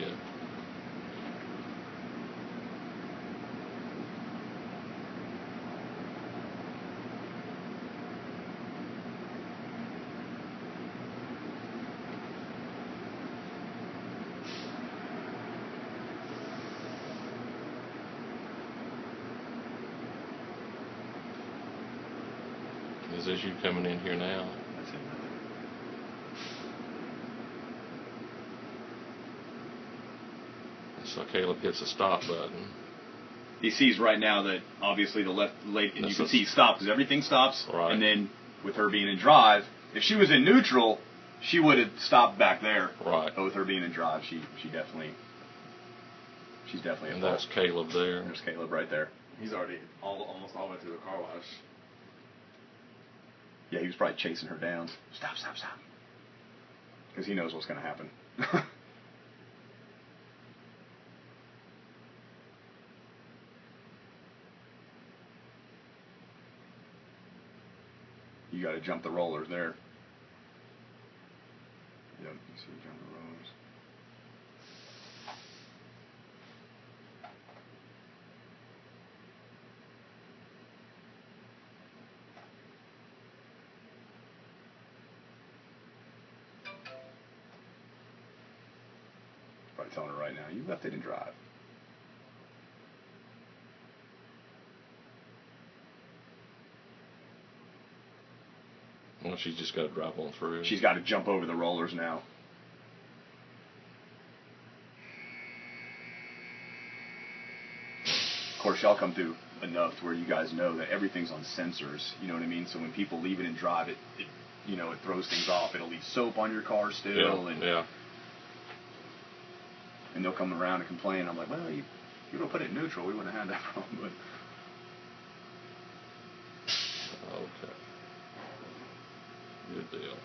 bit. Is this you coming in here now? That's it. So Caleb hits the stop button. He sees right now that obviously the left leg, and you can see stop because everything stops. Right. And then with her being in drive, if she was in neutral, she would have stopped back there. Right. But with her being in drive, she's definitely And that's Caleb there. There's Caleb right there. He's already almost all the way through the car wash. Yeah, he was probably chasing her down. Stop. Because he knows what's going to happen. You got to jump the rollers there. Yep, you see, jump the rollers. Probably telling her right now, you left it in drive. Well, she's just got to drive on through. She's got to jump over the rollers now. Of course, y'all come through enough to where you guys know that everything's on sensors. You know what I mean? So when people leave it in drive, it throws things off. It'll leave soap on your car still. Yeah. And they'll come around and complain. I'm like, well, you would have put it in neutral. We wouldn't have had that problem. But Okay. Good deal.